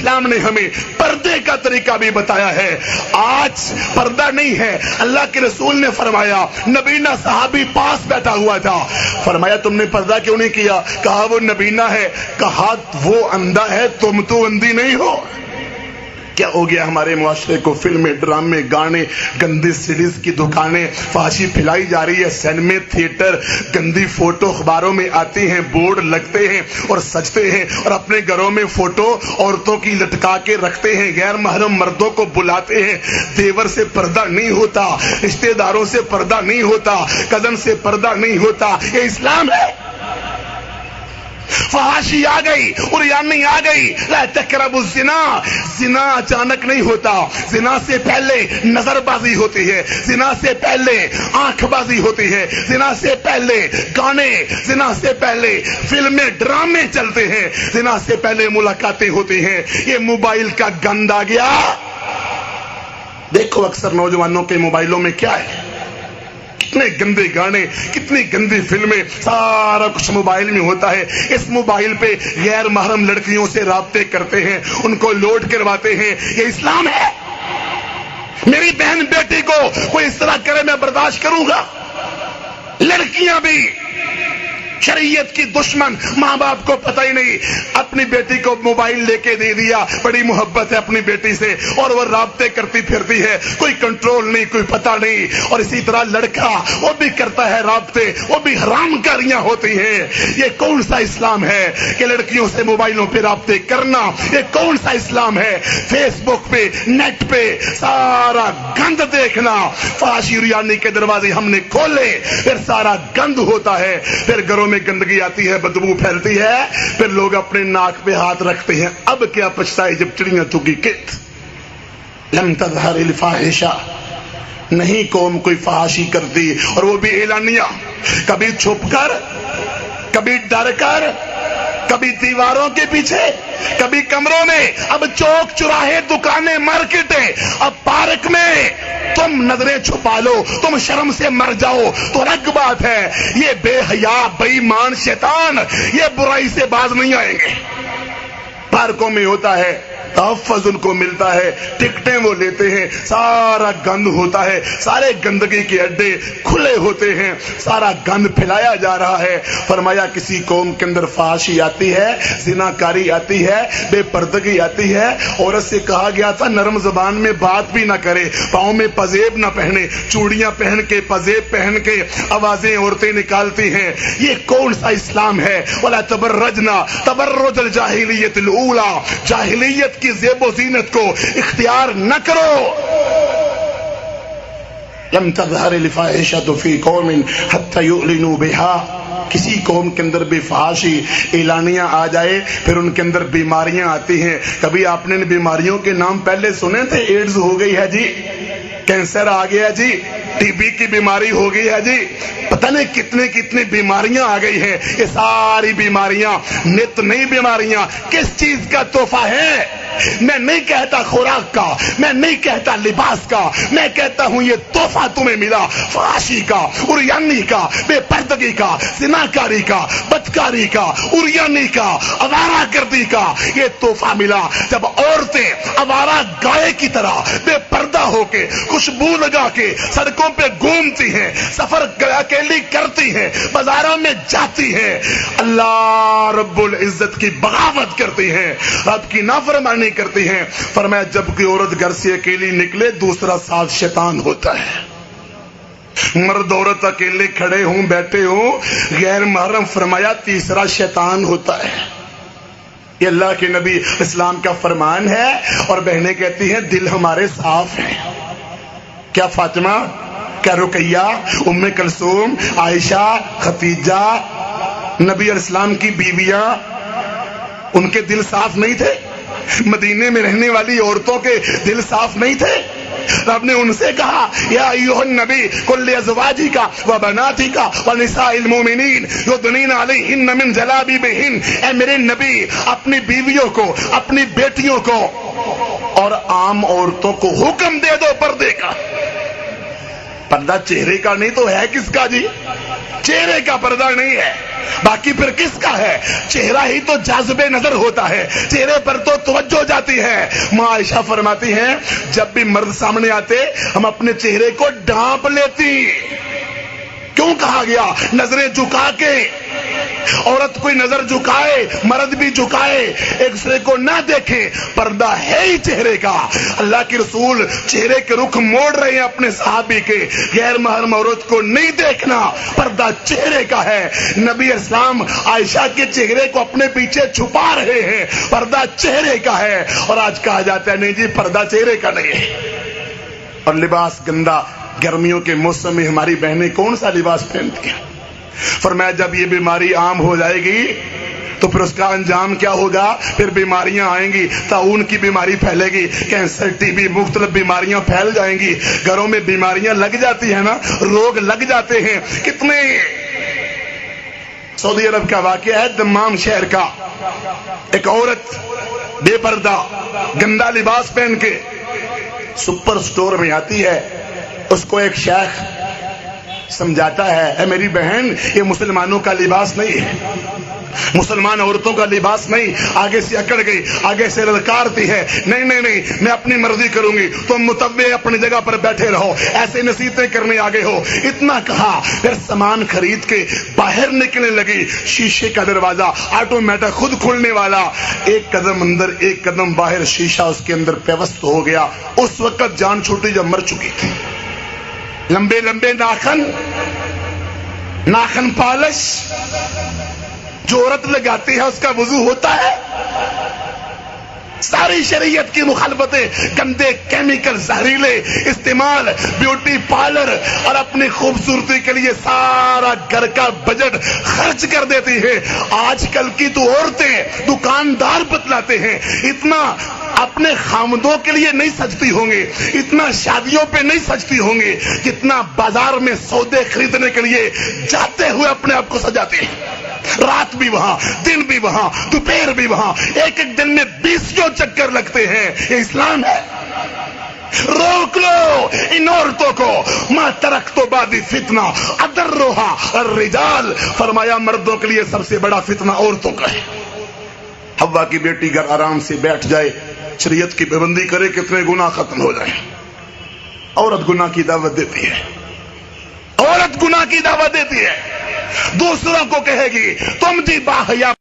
اسلام نے ہمیں پردے کا طریقہ بھی بتایا ہے. آج پردہ نہیں ہے. اللہ کے رسول نے فرمایا, نبینا صحابی پاس بیٹھا ہوا تھا, فرمایا تم نے پردہ کیوں نہیں کیا؟ کہا وہ نبینا ہے. کہا وہ اندھا ہے, تم تو اندھی نہیں ہو. کیا ہو گیا ہمارے معاشرے کو؟ فلمیں, ڈرامے, گانے, گندی سیریز کی دکانیں, فحاشی پھیلائی جا رہی ہے, سینمے, تھیٹر, گندی فوٹو اخباروں میں آتی ہیں, بورڈ لگتے ہیں اور سجتے ہیں, اور اپنے گھروں میں فوٹو عورتوں کی لٹکا کے رکھتے ہیں, غیر محرم مردوں کو بلاتے ہیں. دیور سے پردہ نہیں ہوتا, رشتہ داروں سے پردہ نہیں ہوتا, کزن سے پردہ نہیں ہوتا. یہ اسلام ہے؟ فحاشی آ گئی, عریانی آ گئی. لا تقربوا الزنا. زنا اچانک نہیں ہوتا. زنا سے پہلے نظر بازی ہوتی ہے, زنا سے پہلے آنکھ بازی ہوتی ہے, زنا سے پہلے گانے, زنا سے پہلے فلمیں, ڈرامے چلتے ہیں, زنا سے پہلے ملاقاتیں ہوتی ہیں. یہ موبائل کا گند آ گیا. دیکھو اکثر نوجوانوں کے موبائلوں میں کیا ہے, کتنے گندے گانے, کتنی گندی فلمیں, سارا کچھ موبائل میں ہوتا ہے. اس موبائل پہ غیر محرم لڑکیوں سے رابطے کرتے ہیں, ان کو لوڈ کرواتے ہیں. یہ اسلام ہے؟ میری بہن بیٹی کو کوئی اس طرح کرے میں برداشت کروں گا؟ لڑکیاں بھی شریعت کی دشمن, ماں باپ کو پتہ ہی نہیں, اپنی بیٹی کو موبائل لے کے دے دیا, بڑی محبت ہے اپنی بیٹی سے, اور وہ رابطے کرتی پھرتی ہے, کوئی کنٹرول نہیں, کوئی پتہ نہیں. اور اسی طرح لڑکا وہ بھی کرتا ہے رابطے, وہ بھی حرام کاریاں ہوتی ہیں. یہ کون سا اسلام ہے کہ لڑکیوں سے موبائلوں پہ رابطے کرنا؟ یہ کون سا اسلام ہے؟ فیس بک پہ, نیٹ پہ سارا گند دیکھنا. فحاشی عریانی کے دروازے ہم نے کھولے, پھر سارا گند ہوتا ہے, پھر گھروں میں گندگی آتی ہے, بدبو پھیلتی ہے, پھر لوگ اپنے ناک پہ ہاتھ رکھتے ہیں. اب کیا پچھتائے جب چڑیاں چگی کت. لم تظہر الفاحشہ. نہیں قوم کوئی فحاشی کرتی, اور وہ بھی اعلانیہ, کبھی چھپ کر, کبھی ڈر کر, کبھی دیواروں کے پیچھے, کبھی کمروں میں. اب چوک چوراہے, دکانیں, مارکیٹیں, اب پارک میں تم نظریں چھپا لو, تم شرم سے مر جاؤ تو الگ بات ہے. یہ بے حیا, بے ایمان شیطان یہ برائی سے باز نہیں آئیں گے. پارکوں میں ہوتا ہے, تحفظ ان کو ملتا ہے, ٹکٹیں وہ لیتے ہیں, سارا گند ہوتا ہے, سارے گندگی کے اڈے کھلے ہوتے ہیں, سارا گند پھیلایا جا رہا ہے. فرمایا کسی قوم کے اندر فحاشی آتی ہے, زناکاری آتی ہے, بے پردگی آتی ہے. عورت سے کہا گیا تھا نرم زبان میں بات بھی نہ کرے, پاؤں میں پزیب نہ پہنے, چوڑیاں پہن کے, پزیب پہن کے آوازیں عورتیں نکالتی ہیں. یہ کون سا اسلام ہے؟ ولا تبرجنا تبرج الجاہلیت الاولی. جاہلیت کی زیب و زینت کو اختیار نہ کرو. لم تظہر الفاحشۃ فی قوم حتی یعلنوا بها. کسی قوم کے اندر بھی فحاشی اعلانیاں آ جائے, پھر ان کے اندر بیماریاں آتی ہیں. کبھی آپ نے بیماریوں کے نام پہلے سنے تھے؟ ایڈز ہو گئی ہے جی, کینسر آ گیا جی, ٹی بی کی بیماری ہو گئی ہے جی, پتہ نہیں کتنے کتنے بیماریاں آ گئی ہیں. یہ ساری بیماریاں نت نئی بیماریاں کس چیز کا تحفہ ہے؟ میں نہیں کہتا خوراک کا, میں نہیں کہتا لباس کا, میں کہتا ہوں یہ تحفہ تمہیں ملا فحاشی کا, عریانی کا, بے پردگی کا, زناکاری کا, بدکاری کا, عریانی کا, آوارہ گردی کا. یہ تحفہ ملا جب عورتیں آوارہ گائے کی طرح بے پردہ ہو کے, خوشبو لگا کے سڑکوں پہ گھومتی ہیں, سفر اکیلی کرتی ہیں, بازاروں میں جاتی ہیں, اللہ رب العزت کی بغاوت کرتی ہیں, رب کی نافرمانی کرتی ہیں. فرمایا جب کوئی عورت گھر سے اکیلی نکلے دوسرا ساتھ شیطان ہوتا ہے. مرد عورت اکیلے کھڑے ہوں, بیٹھے ہوں, غیر محرم, فرمایا تیسرا شیطان ہوتا ہے. یہ اللہ کے نبی اسلام کا فرمان ہے. اور بہنیں کہتی ہیں دل ہمارے صاف ہیں. کیا فاطمہ, کیا رقیہ, ام کلثوم, عائشہ, ختیجہ, نبی علیہ السلام کی بیویاں, ان کے دل صاف نہیں تھے؟ مدینے میں رہنے والی عورتوں کے دل صاف نہیں تھے؟ رب نے ان سے کہا یا ایھا النبی قل لازواجک وبناتک ونساء المؤمنین یدنین علیہن من جلابیبہن. اے میرے نبی اپنی بیویوں کو, اپنی بیٹیوں کو اور عام عورتوں کو حکم دے دو پردے کا. پردہ چہرے کا نہیں تو ہے کس کا جی؟ چہرے کا پردہ نہیں ہے, باقی پھر کس کا ہے؟ چہرہ ہی تو جاذب نظر ہوتا ہے, چہرے پر تو توجہ جاتی جاتی ہے. ماں عائشہ فرماتی ہیں جب بھی مرد سامنے آتے ہم اپنے چہرے کو ڈھانپ لیتی. کیوں کہا گیا نظریں جھکا کے؟ عورت کوئی نظر جھکائے مرد بھی جھکائے ایک دوسرے کو نہ دیکھیں. پردہ ہے ہی چہرے کا. اللہ کے رسول چہرے کے رخ موڑ رہے ہیں اپنے صحابی کے. غیر محرم عورت کو نہیں دیکھنا، پردہ چہرے کا ہے. نبی اسلام عائشہ کے چہرے کو اپنے پیچھے چھپا رہے ہیں، پردہ چہرے کا ہے. اور آج کہا جاتا ہے نہیں جی پردہ چہرے کا نہیں ہے. اور لباس گندا. گرمیوں کے موسم میں ہماری بہنیں کون سا لباس پہنتی ہیں؟ فرمایا جب یہ بیماری عام ہو جائے گی تو پھر اس کا انجام کیا ہوگا؟ پھر بیماریاں آئیں گی، طاعون کی بیماری پھیلے گی، کینسر ٹی بی مختلف بیماریاں پھیل جائیں گی. گھروں میں بیماریاں لگ جاتی ہیں نا، روگ لگ جاتے ہیں. کتنے سعودی عرب کا واقعہ ہے دمام شہر کا. ایک عورت بے پردہ گندا لباس پہن کے سپر سٹور میں آتی ہے. اس کو ایک شیخ سمجھاتا ہے اے میری بہن یہ مسلمانوں کا لباس نہیں ہے، مسلمان عورتوں کا لباس نہیں. آگے سے اکڑ گئی، آگے سے للکارتی ہے نہیں نہیں نہیں میں اپنی مرضی کروں گی، تم متبع اپنی جگہ پر بیٹھے رہو. ایسے نصیحتیں کرنے آگے ہو. اتنا کہا پھر سامان خرید کے باہر نکلنے لگی. شیشے کا دروازہ آٹومیٹک خود کھلنے والا. ایک قدم اندر ایک قدم باہر، شیشہ اس کے اندر پیوست ہو گیا. اس وقت جان چھوٹی جب مر چکی تھی. لمبے لمبے ناخن پالش جو عورت لگاتی ہے اس کا وضو ہوتا ہے؟ ساری شریعت کی مخالفتیں، گندے کیمیکل زہریلے استعمال، بیوٹی پارلر اور اپنی خوبصورتی کے لیے سارا گھر کا بجٹ خرچ کر دیتی ہے. آج کل کی تو عورتیں دکاندار بتلاتے ہیں اتنا اپنے خامدوں کے لیے نہیں سجتی ہوں گے، اتنا شادیوں پہ نہیں سجتی ہوں گے جتنا بازار میں سودے خریدنے کے لیے جاتے ہوئے اپنے آپ کو سجاتے ہیں. رات بھی وہاں، دن بھی وہاں، دوپہر بھی وہاں، ایک ایک دن میں 20 چکر لگتے ہیں. یہ اسلام ہے. روک لو ان عورتوں کو. ما ترکت بعدی فتنہ اضرھا الرجال. فرمایا مردوں کے لیے سب سے بڑا فتنہ عورتوں کا ہے. حوا کی بیٹی گھر آرام سے بیٹھ جائے، شریعت کی پابندی کرے، کتنے گناہ ختم ہو جائیں. عورت گناہ کی دعوت دیتی ہے، عورت گناہ کی دعوت دیتی ہے. دوسروں کو کہے گی تم جی باحیا